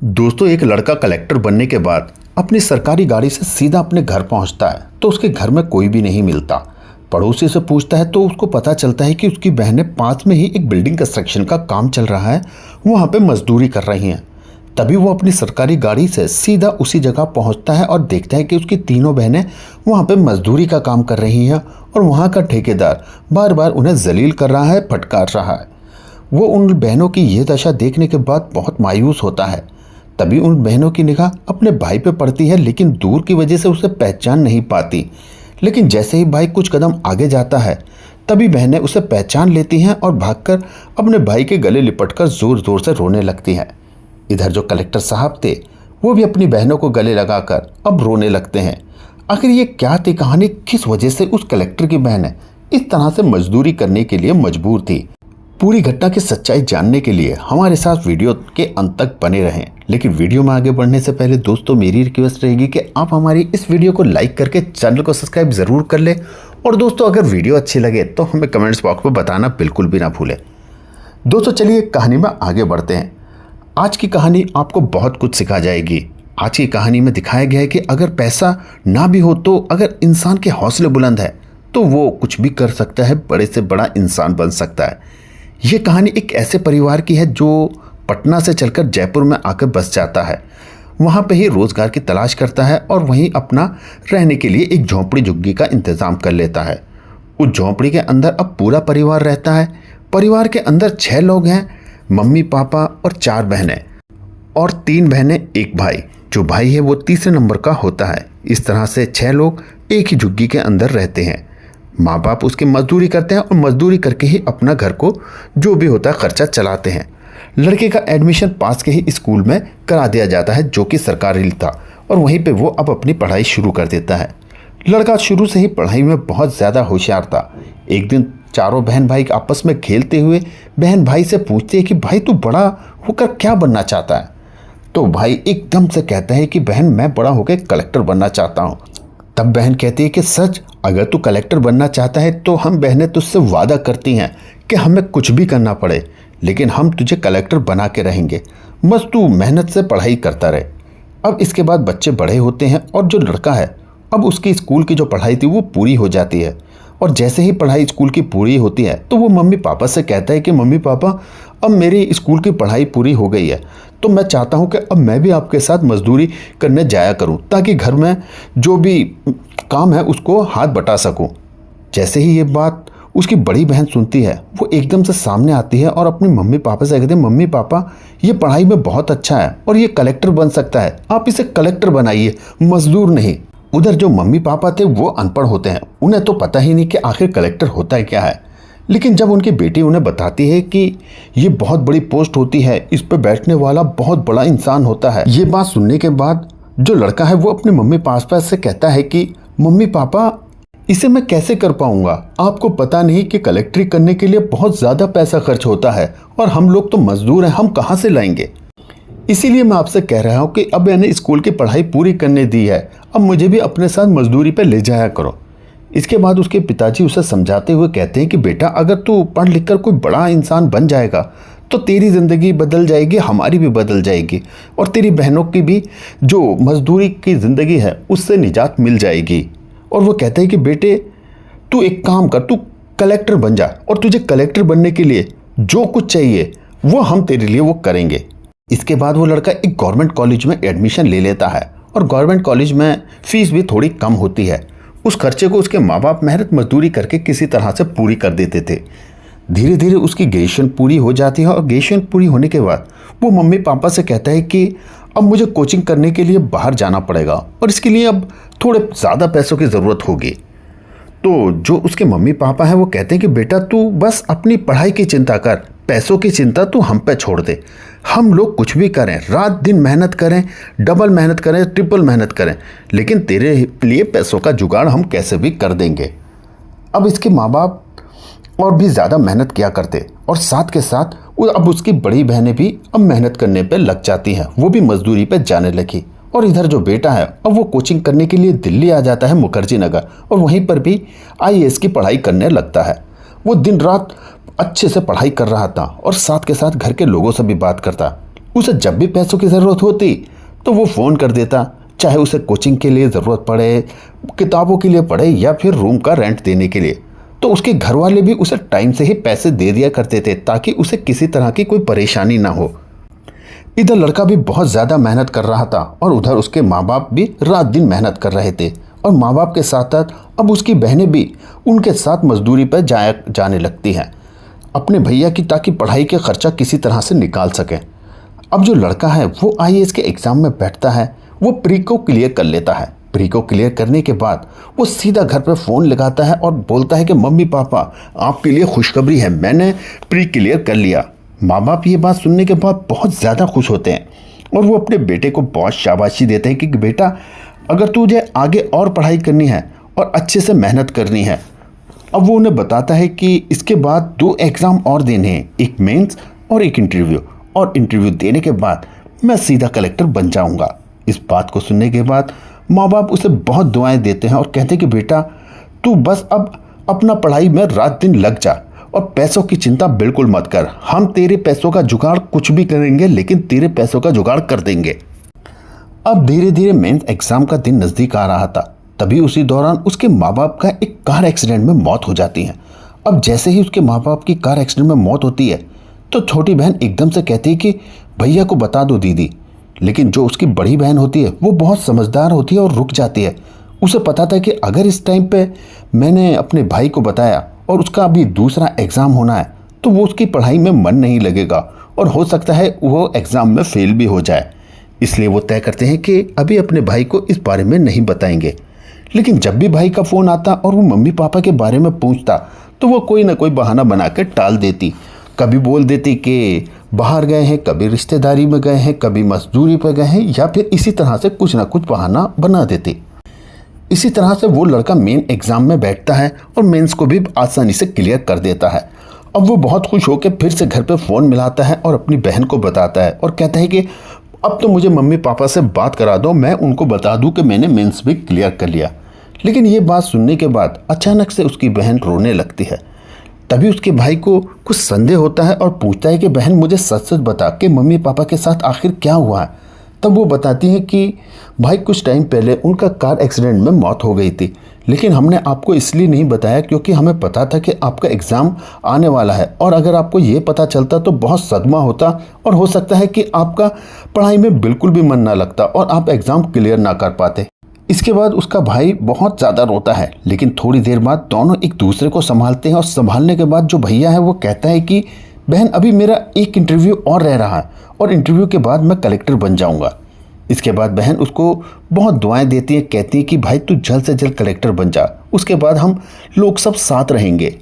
दोस्तों, एक लड़का कलेक्टर बनने के बाद अपनी सरकारी गाड़ी से सीधा अपने घर पहुंचता है तो उसके घर में कोई भी नहीं मिलता। पड़ोसी से पूछता है तो उसको पता चलता है कि उसकी बहनें पास में ही एक बिल्डिंग कंस्ट्रक्शन का काम चल रहा है, वहाँ पे मजदूरी कर रही हैं। तभी वो अपनी सरकारी गाड़ी से सीधा उसी जगह पहुँचता है और देखता है कि उसकी तीनों बहनें वहाँ पे मजदूरी का काम कर रही हैं और वहाँ का ठेकेदार बार बार उन्हें जलील कर रहा है, फटकार रहा है। वो उन बहनों की ये दशा देखने के बाद बहुत मायूस होता है। तभी उन बहनों की निगाह अपने भाई पे पड़ती है, लेकिन दूर की वजह से उसे पहचान नहीं पाती। लेकिन जैसे ही भाई कुछ कदम आगे जाता है तभी बहनें उसे पहचान लेती हैं और भागकर अपने भाई के गले लिपटकर जोर जोर से रोने लगती हैं। इधर जो कलेक्टर साहब थे वो भी अपनी बहनों को गले लगाकर अब रोने लगते हैं। आखिर ये क्या थी कहानी, किस वजह से उस कलेक्टर की बहनें इस तरह से मजदूरी करने के लिए मजबूर थी? पूरी घटना की सच्चाई जानने के लिए हमारे साथ वीडियो के अंत तक बने रहें। लेकिन वीडियो में आगे बढ़ने से पहले दोस्तों मेरी रिक्वेस्ट रहेगी कि आप हमारी इस वीडियो को लाइक करके चैनल को सब्सक्राइब ज़रूर कर लें। और दोस्तों अगर वीडियो अच्छी लगे तो हमें कमेंट्स बॉक्स में बताना बिल्कुल भी ना भूलें। दोस्तों चलिए कहानी में आगे बढ़ते हैं। आज की कहानी आपको बहुत कुछ सिखा जाएगी। आज की कहानी में दिखाया गया है कि अगर पैसा ना भी हो तो अगर इंसान के हौसले बुलंद है तो वो कुछ भी कर सकता है, बड़े से बड़ा इंसान बन सकता है। ये कहानी एक ऐसे परिवार की है जो पटना से चलकर जयपुर में आकर बस जाता है। वहाँ पे ही रोज़गार की तलाश करता है और वहीं अपना रहने के लिए एक झोंपड़ी झुग्गी का इंतज़ाम कर लेता है। उस झोंपड़ी के अंदर अब पूरा परिवार रहता है। परिवार के अंदर 6 लोग हैं, मम्मी पापा और 4 बहनें और 3 बहनें एक भाई। जो भाई है वो तीसरे नंबर का होता है। इस तरह से 6 लोग एक ही झुग्गी के अंदर रहते हैं। माँ बाप उसकी मजदूरी करते हैं और मजदूरी करके ही अपना घर को जो भी होता है खर्चा चलाते हैं। लड़के का एडमिशन पास के ही स्कूल में करा दिया जाता है जो कि सरकारी था और वहीं पे वो अब अपनी पढ़ाई शुरू कर देता है। लड़का शुरू से ही पढ़ाई में बहुत ज़्यादा होशियार था। एक दिन चारों बहन भाई आपस में खेलते हुए बहन भाई से पूछते हैं कि भाई तू बड़ा होकर क्या बनना चाहता है? तो भाई एकदम से कहता है कि बहन मैं बड़ा होकर कलेक्टर बनना चाहता हूँ। तब बहन कहती है कि सच, अगर तू कलेक्टर बनना चाहता है तो हम बहनें तुझसे वादा करती हैं कि हमें कुछ भी करना पड़े लेकिन हम तुझे कलेक्टर बना के रहेंगे, बस तू मेहनत से पढ़ाई करता रहे। अब इसके बाद बच्चे बड़े होते हैं और जो लड़का है अब उसकी स्कूल की जो पढ़ाई थी वो पूरी हो जाती है। और जैसे ही पढ़ाई स्कूल की पूरी होती है तो वो मम्मी पापा से कहता है कि मम्मी पापा अब मेरी स्कूल की पढ़ाई पूरी हो गई है तो मैं चाहता हूँ कि अब मैं भी आपके साथ मजदूरी करने जाया करूँ ताकि घर में जो भी काम है उसको हाथ बटा सकूँ। जैसे ही ये बात उसकी बड़ी बहन सुनती है वो एकदम से सामने आती है और अपनी मम्मी पापा से कहती है मम्मी पापा ये पढ़ाई में बहुत अच्छा है और ये कलेक्टर बन सकता है, आप इसे कलेक्टर बनाइए, मजदूर नहीं। उधर जो मम्मी पापा थे वो अनपढ़ होते हैं, उन्हें तो पता ही नहीं कि आखिर कलेक्टर होता है क्या है। लेकिन जब उनकी बेटी उन्हें बताती है कि ये बहुत बड़ी पोस्ट होती है, इस पर बैठने वाला बहुत बड़ा इंसान होता है, ये बात सुनने के बाद जो लड़का है वो अपने मम्मी पापा से कहता है कि मम्मी पापा इसे मैं कैसे कर पाऊंगा, आपको पता नहीं कि कलेक्ट्री करने के लिए बहुत ज़्यादा पैसा खर्च होता है और हम लोग तो मजदूर हैं, हम कहाँ से लाएंगे। इसीलिए मैं आपसे कह रहा हूँ कि अब मैंने स्कूल की पढ़ाई पूरी करने दी है, अब मुझे भी अपने साथ मजदूरी पे ले जाया करो। इसके बाद उसके पिताजी उसे समझाते हुए कहते हैं कि बेटा अगर तू पढ़ लिख कर कोई बड़ा इंसान बन जाएगा तो तेरी ज़िंदगी बदल जाएगी, हमारी भी बदल जाएगी और तेरी बहनों की भी जो मजदूरी की ज़िंदगी है उससे निजात मिल जाएगी। और वो कहते हैं कि बेटे तू एक काम कर, तू कलेक्टर बन जा और तुझे कलेक्टर बनने के लिए जो कुछ चाहिए वो हम तेरे लिए वो करेंगे। इसके बाद वो लड़का एक गवर्नमेंट कॉलेज में एडमिशन ले लेता है और गवर्नमेंट कॉलेज में फ़ीस भी थोड़ी कम होती है। उस खर्चे को उसके माँ बाप मेहनत मजदूरी करके किसी तरह से पूरी कर देते थे। धीरे धीरे उसकी ग्रेजुएशन पूरी हो जाती है और ग्रेजुएशन पूरी होने के बाद वो मम्मी पापा से कहता है कि अब मुझे कोचिंग करने के लिए बाहर जाना पड़ेगा और इसके लिए अब थोड़े ज़्यादा पैसों की ज़रूरत होगी। तो जो उसके मम्मी पापा हैं वो कहते हैं कि बेटा तू बस अपनी पढ़ाई की चिंता कर, पैसों की चिंता तू हम पे छोड़ दे, हम लोग कुछ भी करें, रात दिन मेहनत करें, डबल मेहनत करें, ट्रिपल मेहनत करें, लेकिन तेरे लिए पैसों का जुगाड़ हम कैसे भी कर देंगे। अब इसके माँ बाप और भी ज़्यादा मेहनत किया करते और साथ के साथ अब उसकी बड़ी बहनें भी अब मेहनत करने पे लग जाती हैं, वो भी मजदूरी पे जाने लगी। और इधर जो बेटा है अब वो कोचिंग करने के लिए दिल्ली आ जाता है, मुखर्जी नगर, और वहीं पर भी आईएएस की पढ़ाई करने लगता है। वो दिन रात अच्छे से पढ़ाई कर रहा था और साथ के साथ घर के लोगों से भी बात करता। उसे जब भी पैसों की ज़रूरत होती तो वो फ़ोन कर देता, चाहे उसे कोचिंग के लिए ज़रूरत पड़े, किताबों के लिए पड़े या फिर रूम का रेंट देने के लिए। तो उसके घर वाले भी उसे टाइम से ही पैसे दे दिया करते थे ताकि उसे किसी तरह की कोई परेशानी ना हो। इधर लड़का भी बहुत ज़्यादा मेहनत कर रहा था और उधर उसके माँ बाप भी रात दिन मेहनत कर रहे थे, और माँ बाप के साथ साथ अब उसकी बहनें भी उनके साथ मजदूरी पर जाने लगती हैं अपने भैया की, ताकि पढ़ाई के खर्चा किसी तरह से निकाल सकें। अब जो लड़का है वो आईएएस के एग्ज़ाम में बैठता है, वो प्री को क्लियर कर लेता है। प्री को क्लियर करने के बाद वो सीधा घर पर फ़ोन लगाता है और बोलता है कि मम्मी पापा आपके लिए खुशखबरी है, मैंने प्री क्लियर कर लिया। माँ बाप ये बात सुनने के बाद बहुत ज़्यादा खुश होते हैं और वो अपने बेटे को बहुत शाबाशी देते हैं कि बेटा अगर तुझे आगे और पढ़ाई करनी है और अच्छे से मेहनत करनी है। अब वो उन्हें बताता है कि इसके बाद 2 एग्ज़ाम और देने हैं, एक मेंस और एक इंटरव्यू, और इंटरव्यू देने के बाद मैं सीधा कलेक्टर बन जाऊंगा। इस बात को सुनने के बाद माँ बाप उसे बहुत दुआएं देते हैं और कहते हैं कि बेटा तू बस अब अपना पढ़ाई में रात दिन लग जा और पैसों की चिंता बिल्कुल मत कर, हम तेरे पैसों का जुगाड़ कुछ भी करेंगे लेकिन तेरे पैसों का जुगाड़ कर देंगे। अब धीरे धीरे मेंस एग्ज़ाम का दिन नज़दीक आ रहा था, तभी उसी दौरान उसके माँ बाप का एक कार एक्सीडेंट में मौत हो जाती है। अब जैसे ही उसके माँ बाप की कार एक्सीडेंट में मौत होती है तो छोटी बहन एकदम से कहती है कि भैया को बता दो दीदी, लेकिन जो उसकी बड़ी बहन होती है वो बहुत समझदार होती है और रुक जाती है। उसे पता था कि अगर इस टाइम पे मैंने अपने भाई को बताया और उसका अभी दूसरा एग्ज़ाम होना है तो वो उसकी पढ़ाई में मन नहीं लगेगा और हो सकता है वो एग्ज़ाम में फेल भी हो जाए। इसलिए वो तय करते हैं कि अभी अपने भाई को इस बारे में नहीं बताएंगे। लेकिन जब भी भाई का फ़ोन आता और वो मम्मी पापा के बारे में पूछता तो वो कोई ना कोई बहाना बना कर टाल देती। कभी बोल देती कि बाहर गए हैं, कभी रिश्तेदारी में गए हैं, कभी मजदूरी पर गए हैं, या फिर इसी तरह से कुछ ना कुछ बहाना बना देती। इसी तरह से वो लड़का मेन एग्ज़ाम में बैठता है और मेंस को भी आसानी से क्लियर कर देता है। अब वो बहुत खुश होकर फिर से घर पे फ़ोन मिलाता है और अपनी बहन को बताता है और कहता है कि अब तो मुझे मम्मी पापा से बात करा दो, मैं उनको बता दूं कि मैंने मेंस भी क्लियर कर लिया। लेकिन ये बात सुनने के बाद अचानक से उसकी बहन रोने लगती है। तभी उसके भाई को कुछ संदेह होता है और पूछता है कि बहन मुझे सच सच बता कि मम्मी पापा के साथ आखिर क्या हुआ है। तब वो बताती है कि भाई कुछ टाइम पहले उनका कार एक्सीडेंट में मौत हो गई थी, लेकिन हमने आपको इसलिए नहीं बताया क्योंकि हमें पता था कि आपका एग्ज़ाम आने वाला है, और अगर आपको ये पता चलता तो बहुत सदमा होता और हो सकता है कि आपका पढ़ाई में बिल्कुल भी मन ना लगता और आप एग्ज़ाम क्लियर ना कर पाते। इसके बाद उसका भाई बहुत ज़्यादा रोता है, लेकिन थोड़ी देर बाद दोनों एक दूसरे को संभालते हैं और संभालने के बाद जो भैया है वो कहता है कि बहन अभी मेरा एक इंटरव्यू और रह रहा है और इंटरव्यू के बाद मैं कलेक्टर बन जाऊंगा। इसके बाद बहन उसको बहुत दुआएं देती है, कहती है कि भाई तू जल्द से जल्द कलेक्टर बन जा, उसके बाद हम लोग सब साथ रहेंगे।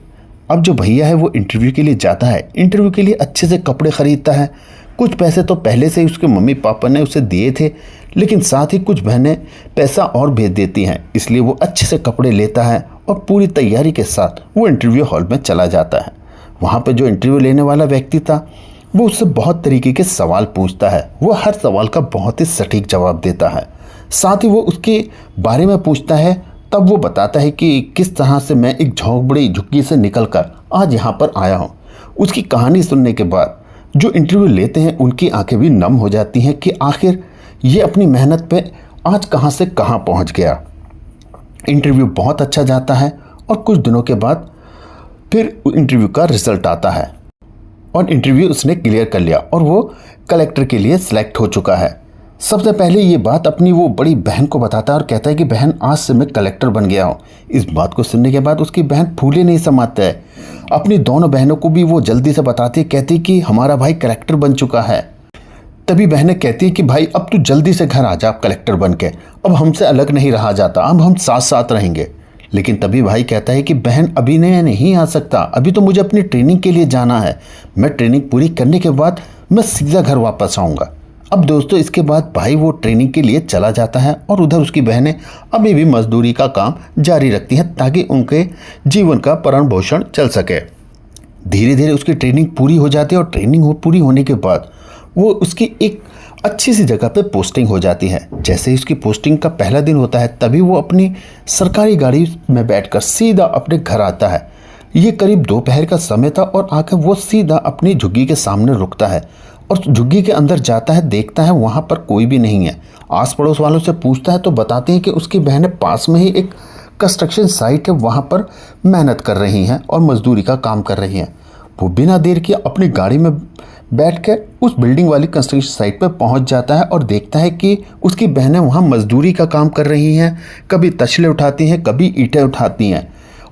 अब जो भैया है वो इंटरव्यू के लिए जाता है, इंटरव्यू के लिए अच्छे से कपड़े ख़रीदता है। कुछ पैसे तो पहले से ही उसके मम्मी पापा ने उसे दिए थे, लेकिन साथ ही कुछ बहनें पैसा और भेज देती हैं, इसलिए वो अच्छे से कपड़े लेता है और पूरी तैयारी के साथ वो इंटरव्यू हॉल में चला जाता है। वहाँ पर जो इंटरव्यू लेने वाला व्यक्ति था वो उससे बहुत तरीके के सवाल पूछता है। वो हर सवाल का बहुत ही सटीक जवाब देता है। साथ ही वो उसके बारे में पूछता है। तब वो बताता है कि किस तरह से मैं एक झोंपड़ी झुग्गी से निकलकर आज यहाँ पर आया हूँ। उसकी कहानी सुनने के बाद जो इंटरव्यू लेते हैं उनकी आंखें भी नम हो जाती हैं कि आखिर ये अपनी मेहनत पे आज कहाँ से कहाँ पहुँच गया। इंटरव्यू बहुत अच्छा जाता है और कुछ दिनों के बाद फिर इंटरव्यू का रिज़ल्ट आता है और इंटरव्यू उसने क्लियर कर लिया और वो कलेक्टर के लिए सिलेक्ट हो चुका है। सबसे पहले ये बात अपनी वो बड़ी बहन को बताता है और कहता है कि बहन आज से मैं कलेक्टर बन गया हूँ। इस बात को सुनने के बाद उसकी बहन फूले नहीं समाता है। अपनी दोनों बहनों को भी वो जल्दी से बताती है, कहती कि हमारा भाई कलेक्टर बन चुका है। तभी बहनें कहती हैं कि भाई अब तू जल्दी से घर आ जा कलेक्टर बन के, अब हमसे अलग नहीं रहा जाता, अब हम साथ साथ रहेंगे। लेकिन तभी भाई कहता है कि बहन अभी नहीं आ सकता, अभी तो मुझे अपनी ट्रेनिंग के लिए जाना है, मैं ट्रेनिंग पूरी करने के बाद मैं सीधा घर वापस आऊँगा। अब दोस्तों इसके बाद भाई वो ट्रेनिंग के लिए चला जाता है और उधर उसकी बहनें अभी भी मजदूरी का काम जारी रखती हैं ताकि उनके जीवन का भरण पोषण चल सके। धीरे धीरे उसकी ट्रेनिंग पूरी हो जाती है और ट्रेनिंग पूरी होने के बाद वो उसकी एक अच्छी सी जगह पे पोस्टिंग हो जाती है। जैसे ही उसकी पोस्टिंग का पहला दिन होता है तभी वो अपनी सरकारी गाड़ी में बैठकर सीधा अपने घर आता है। ये करीब दोपहर का समय था और आकर वो सीधा अपनी झुग्गी के सामने रुकता है और झुग्गी के अंदर जाता है, देखता है वहाँ पर कोई भी नहीं है। आस पड़ोस वालों से पूछता है तो बताते हैं कि उसकी बहनें पास में ही एक कंस्ट्रक्शन साइट है, वहाँ पर मेहनत कर रही हैं और मजदूरी का काम कर रही हैं। वो बिना देर किए अपनी गाड़ी में बैठकर उस बिल्डिंग वाली कंस्ट्रक्शन साइट पर पहुंच जाता है और देखता है कि उसकी बहनें वहां मजदूरी का काम कर रही हैं। कभी तसले उठाती हैं, कभी ईंटें उठाती हैं,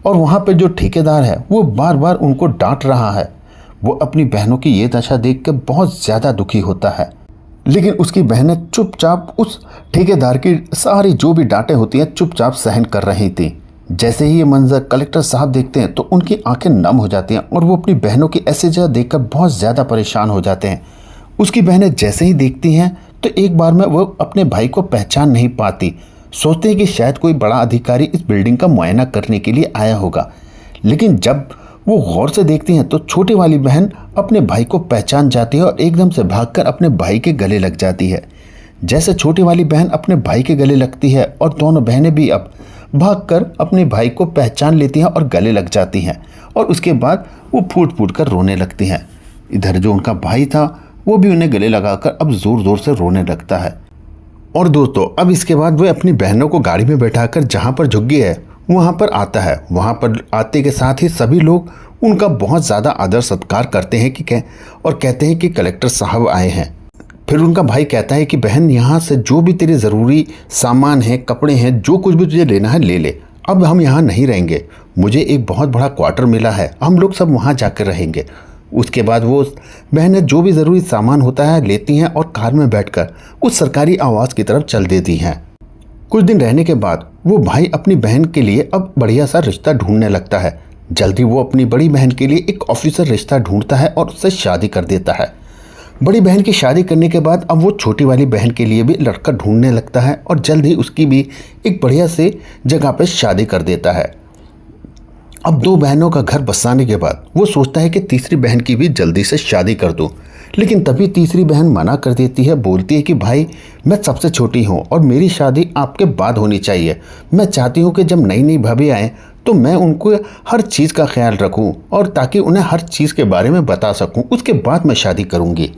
और वहां पर जो ठेकेदार है वो बार बार उनको डांट रहा है। वो अपनी बहनों की ये दशा देख कर बहुत ज़्यादा दुखी होता है, लेकिन उसकी बहनें चुपचाप उस ठेकेदार की सारी जो भी डांटें होती हैं चुपचाप सहन कर रही थी। जैसे ही ये मंजर कलेक्टर साहब देखते हैं तो उनकी आंखें नम हो जाती हैं और वो अपनी बहनों की ऐसी जगह देखकर बहुत ज़्यादा परेशान हो जाते हैं। उसकी बहनें जैसे ही देखती हैं तो एक बार में वो अपने भाई को पहचान नहीं पाती। सोचते हैं कि शायद कोई बड़ा अधिकारी इस बिल्डिंग का मुआयना करने के लिए आया होगा, लेकिन जब वो गौर से देखती हैं तो छोटी वाली बहन अपने भाई को पहचान जाती है और एकदम से भागकर अपने भाई के गले लग जाती है। जैसे छोटी वाली बहन अपने भाई के गले लगती है और दोनों बहनें भी अब भागकर अपने भाई को पहचान लेती हैं और गले लग जाती हैं, और उसके बाद वो फूट फूट कर रोने लगती हैं। इधर जो उनका भाई था वो भी उन्हें गले लगाकर अब ज़ोर ज़ोर से रोने लगता है। और दोस्तों अब इसके बाद वह अपनी बहनों को गाड़ी में बैठाकर जहाँ पर झुग्गी है वहाँ पर आता है। वहाँ पर आते के साथ ही सभी लोग उनका बहुत ज़्यादा आदर सत्कार करते हैं और कहते हैं कि कलेक्टर साहब आए हैं। फिर उनका भाई कहता है कि बहन यहाँ से जो भी तेरे ज़रूरी सामान है, कपड़े हैं, जो कुछ भी तुझे लेना है ले ले, अब हम यहाँ नहीं रहेंगे। मुझे एक बहुत बड़ा क्वार्टर मिला है, हम लोग सब वहाँ जाकर रहेंगे। उसके बाद वो बहनें जो भी ज़रूरी सामान होता है लेती हैं और कार में बैठकर उस सरकारी आवास की तरफ चल देती हैं। कुछ दिन रहने के बाद वो भाई अपनी बहन के लिए अब बढ़िया सा रिश्ता ढूंढने लगता है। जल्दी वो अपनी बड़ी बहन के लिए एक ऑफिसर रिश्ता ढूंढता है और उससे शादी कर देता है। बड़ी बहन की शादी करने के बाद अब वो छोटी वाली बहन के लिए भी लड़का ढूंढने लगता है और जल्द ही उसकी भी एक बढ़िया से जगह पर शादी कर देता है। अब दो बहनों का घर बसाने के बाद वो सोचता है कि तीसरी बहन की भी जल्दी से शादी कर दूं, लेकिन तभी तीसरी बहन मना कर देती है। बोलती है कि भाई मैं सबसे छोटी हूँ और मेरी शादी आपके बाद होनी चाहिए। मैं चाहती हूँ कि जब नई नई भाभी आएँ तो मैं उनको हर चीज़ का ख्याल रखूँ और ताकि उन्हें हर चीज़ के बारे में बता सकूँ, उसके बाद मैं शादी करूँगी।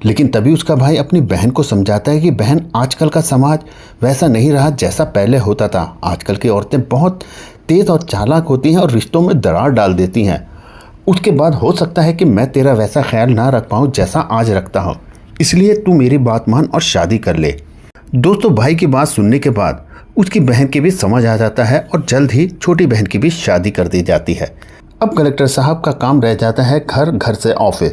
लेकिन तभी उसका भाई अपनी बहन को समझाता है कि बहन आजकल का समाज वैसा नहीं रहा जैसा पहले होता था। आजकल की औरतें बहुत तेज़ और चालाक होती हैं और रिश्तों में दरार डाल देती हैं। उसके बाद हो सकता है कि मैं तेरा वैसा ख्याल ना रख पाऊँ जैसा आज रखता हूँ, इसलिए तू मेरी बात मान और शादी कर ले। दोस्तों भाई की बात सुनने के बाद उसकी बहन की भी समझ आ जाता है और जल्द ही छोटी बहन की भी शादी कर दी जाती है। अब कलेक्टर साहब का काम रह जाता है घर, घर से ऑफिस।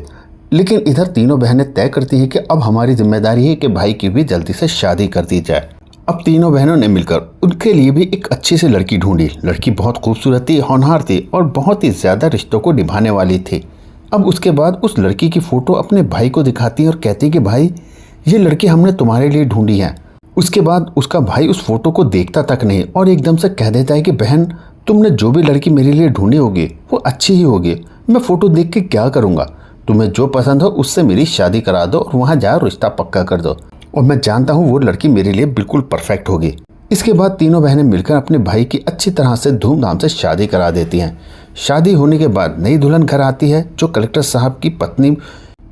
लेकिन इधर तीनों बहनें तय करती हैं कि अब हमारी जिम्मेदारी है कि भाई की भी जल्दी से शादी कर दी जाए। अब तीनों बहनों ने मिलकर उनके लिए भी एक अच्छी सी लड़की ढूंढी। लड़की बहुत खूबसूरत थी, होनहार थी और बहुत ही ज़्यादा रिश्तों को निभाने वाली थी। अब उसके बाद उस लड़की की फ़ोटो अपने भाई को दिखाती है और कहती है कि भाई ये लड़की हमने तुम्हारे लिए ढूंढी है। उसके बाद उसका भाई उस फोटो को देखता तक नहीं और एकदम से कह देता है कि बहन तुमने जो भी लड़की मेरे लिए ढूंढी होगी वो अच्छी ही होगी। मैं फ़ोटो देख के क्या करूँगा, तुम्हें जो पसंद हो उससे मेरी शादी करा दो और वहाँ जाओ रिश्ता पक्का कर दो, और मैं जानता हूँ वो लड़की मेरे लिए बिल्कुल परफेक्ट होगी। इसके बाद तीनों बहनें मिलकर अपने भाई की अच्छी तरह से धूमधाम से शादी करा देती हैं। शादी होने के बाद नई दुल्हन घर आती है जो कलेक्टर साहब की पत्नी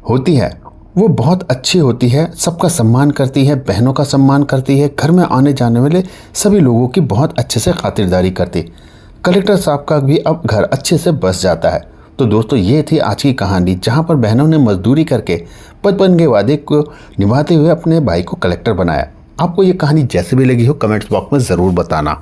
होती है। वो बहुत अच्छी होती है, सबका सम्मान करती है, बहनों का सम्मान करती है, घर में आने जाने वाले सभी लोगों की बहुत अच्छे से खातिरदारी करती। कलेक्टर साहब का भी अब घर अच्छे से बस जाता है। तो दोस्तों ये थी आज की कहानी, जहाँ पर बहनों ने मजदूरी करके बचपन के वादे को निभाते हुए अपने भाई को कलेक्टर बनाया। आपको ये कहानी जैसे भी लगी हो कमेंट्स बॉक्स में ज़रूर बताना।